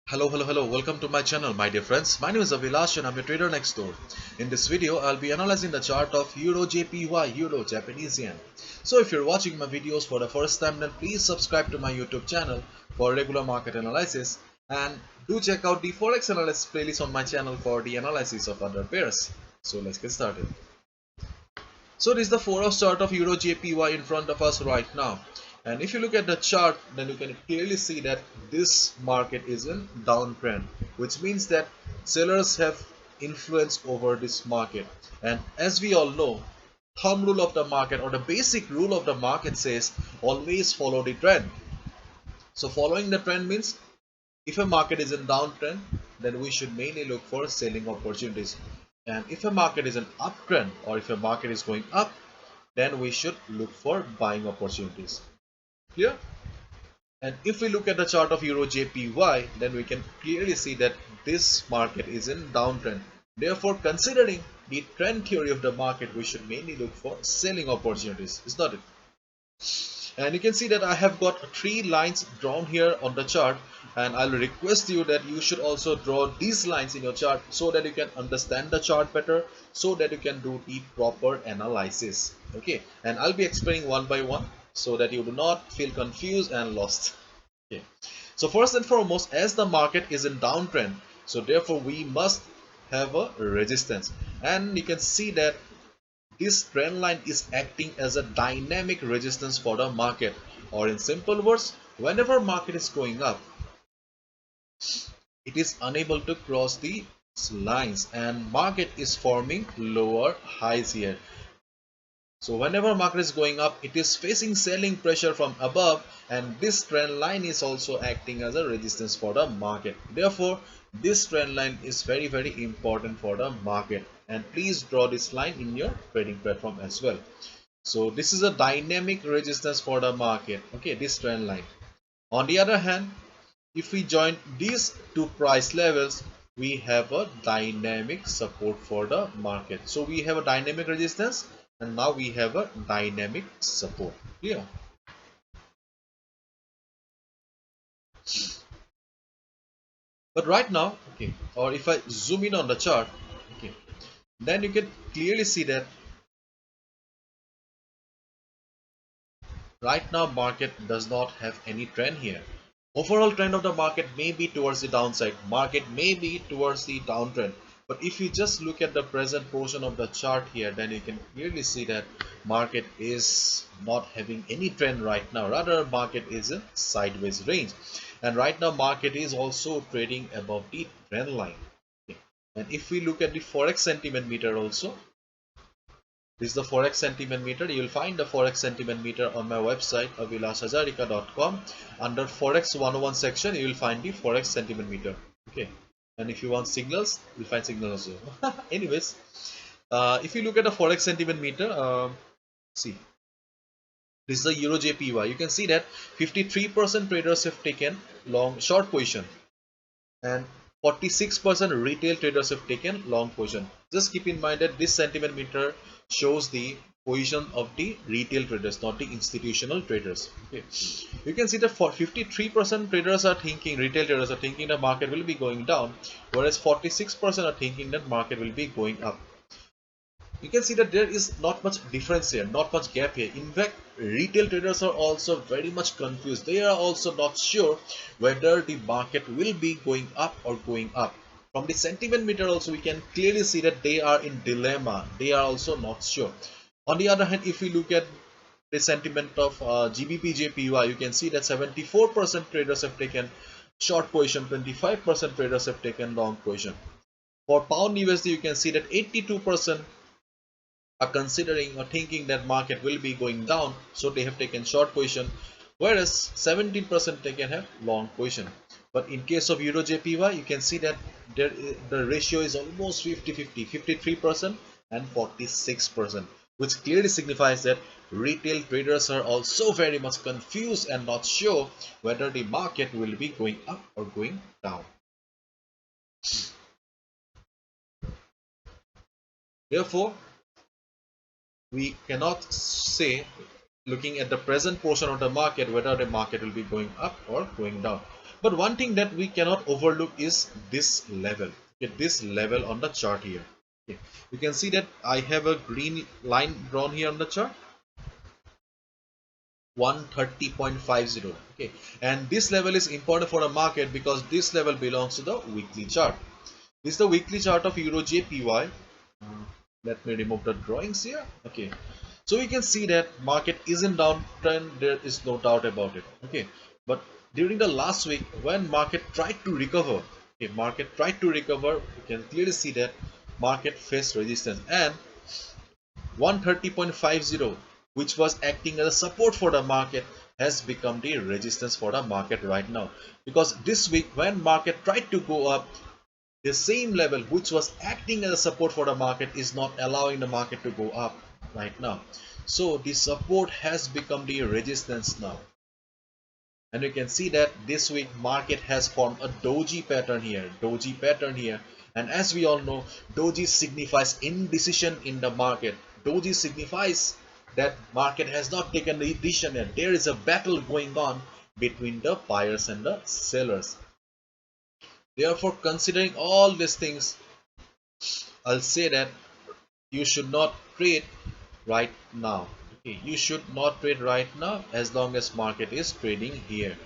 Hello. Welcome to my channel, my dear friends. My name is Avilash and I'm your trader next door. In this video, I'll be analyzing the chart of EURJPY, Euro Japanese Yen. So if you're watching my videos for the first time, then please subscribe to my YouTube channel for regular market analysis, and do check out the Forex analysis playlist on my channel for the analysis of other pairs. So let's get started. So this is the 4-hour chart of EURJPY in front of us right now. And if you look at the chart, then you can clearly see that this market is in downtrend, which means that sellers have influence over this market. And as we all know, thumb rule of the market, or the basic rule of the market, says always follow the trend. So following the trend means if a market is in downtrend, then we should mainly look for selling opportunities. And if a market is an uptrend, or if a market is going up, then we should look for buying opportunities. Clear? And if we look at the chart of EURJPY, then we can clearly see that this market is in downtrend. Therefore, considering the trend theory of the market, we should mainly look for selling opportunities. Is not it? And you can see that I have got 3 lines drawn here on the chart, and I'll request you that you should also draw these lines in your chart so that you can understand the chart better, so that you can do the proper analysis. Okay, and I'll be explaining one by one so that you do not feel confused and lost. Okay, so first and foremost, as the market is in downtrend, so therefore we must have a resistance, and you can see that this trend line is acting as a dynamic resistance for the market, or in simple words, whenever market is going up, it is unable to cross the lines and market is forming lower highs here. So whenever market is going up, it is facing selling pressure from above, and this trend line is also acting as a resistance for the market. Therefore, this trend line is very important for the market, and please draw this line in your trading platform as well. So this is a dynamic resistance for the market, okay, this trend line. On the other hand, if we join these two price levels, we have a dynamic support for the market. So we have a dynamic resistance, and now we have a dynamic support. Clear? But right now, okay, or if I zoom in on the chart, okay, then you can clearly see that right now market does not have any trend here. Overall trend of the market may be towards the downside, market may be towards the downtrend, but if you just look at the present portion of the chart here, then you can clearly see that market is not having any trend right now, rather market is in sideways range, and right now market is also trading above the trend line. Okay. And if we look at the forex sentiment meter also, this is the Forex sentiment meter. You will find the Forex sentiment meter on my website avilashhajarika.com. Under Forex 101 section, you will find the Forex sentiment meter. Okay, and if you want signals, you'll find signals also. Anyways, if you look at the Forex sentiment meter, see, this is the EURJPY. You can see that 53% traders have taken long short position, and 46% retail traders have taken long position. Just keep in mind that this sentiment meter shows the position of the retail traders, not the institutional traders. Okay, you can see that for 53% traders are thinking, retail traders are thinking the market will be going down, whereas 46% are thinking that market will be going up. You can see that there is not much difference here, not much gap here. In fact, retail traders are also very much confused. They are also not sure whether the market will be going up or going up. From the sentiment meter also, we can clearly see that they are in dilemma. They are also not sure. On the other hand, if we look at the sentiment of GBP JPY, you can see that 74% traders have taken short position, 25% traders have taken long position. For pound USD, you can see that 82% are considering or thinking that market will be going down, so they have taken short position, whereas 17% they can have long position. But in case of EURJPY, you can see that the ratio is almost 50-50, 53% and 46%, which clearly signifies that retail traders are also very much confused and not sure whether the market will be going up or going down. Therefore, we cannot say, looking at the present portion of the market, whether the market will be going up or going down. But one thing that we cannot overlook is this level. Okay, this level on the chart here. Okay, you can see that I have a green line drawn here on the chart, 130.50. Okay, and this level is important for the market because this level belongs to the weekly chart. This is the weekly chart of Euro JPY. Let me remove the drawings here. Okay, so we can see that market is in downtrend. There is no doubt about it. Okay, but during the last week when market tried to recover, okay, market tried to recover, you can clearly see that market faced resistance, and 130.50, which was acting as a support for the market, has become the resistance for the market right now. Because this week when market tried to go up, the same level which was acting as a support for the market is not allowing the market to go up right now. So the support has become the resistance now. And you can see that this week market has formed a doji pattern here, and as we all know, doji signifies indecision in the market. Doji signifies that market has not taken the decision yet. There is a battle going on between the buyers and the sellers. Therefore, considering all these things, I'll say that you should not trade right now. Okay, you should not trade right now as long as market is trading here.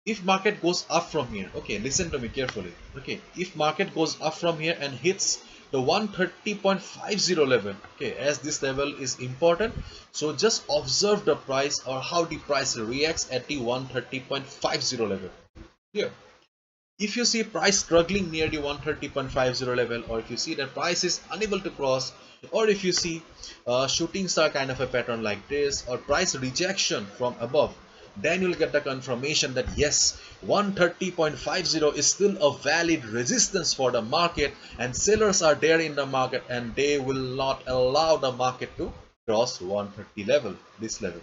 If market goes up from here, okay, listen to me carefully. Okay, if market goes up from here and hits the 130.50 level, okay, as this level is important, so just observe the price or how the price reacts at the 130.50 level here. If you see price struggling near the 130.50 level, or if you see that price is unable to cross, or if you see shooting star kind of a pattern like this, or price rejection from above, then you'll get the confirmation that yes, 130.50 is still a valid resistance for the market, and sellers are there in the market, and they will not allow the market to cross 130 level, this level.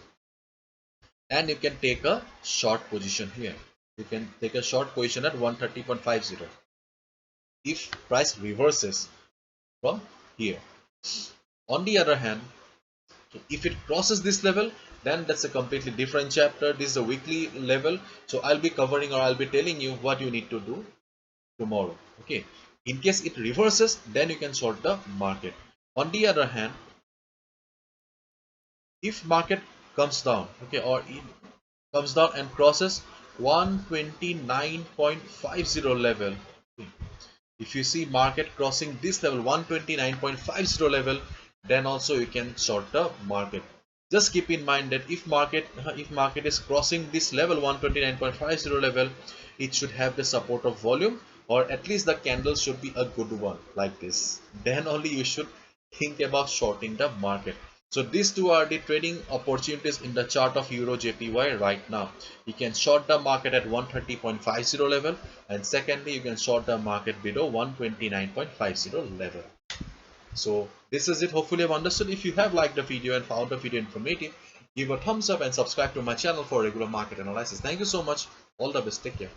And you can take a short position here. You can take a short position at 130.50 if price reverses from here. On the other hand, if it crosses this level, then that's a completely different chapter. This is a weekly level, so I'll be covering, or I'll be telling you what you need to do tomorrow. Okay, in case it reverses, then you can short the market. On the other hand, if market comes down, okay, or it comes down and crosses 129.50 level, okay, if you see market crossing this level 129.50 level, then also you can short the market. Just keep in mind that if market is crossing this level 129.50 level, it should have the support of volume, or at least the candle should be a good one like this. Then only you should think about shorting the market. So these two are the trading opportunities in the chart of Euro JPY right now. You can short the market at 130.50 level, and secondly you can short the market below 129.50 level. So this is it. Hopefully you've understood. If you have liked the video and found the video informative, give a thumbs up and subscribe to my channel for regular market analysis. Thank you so much. All the best. Take care.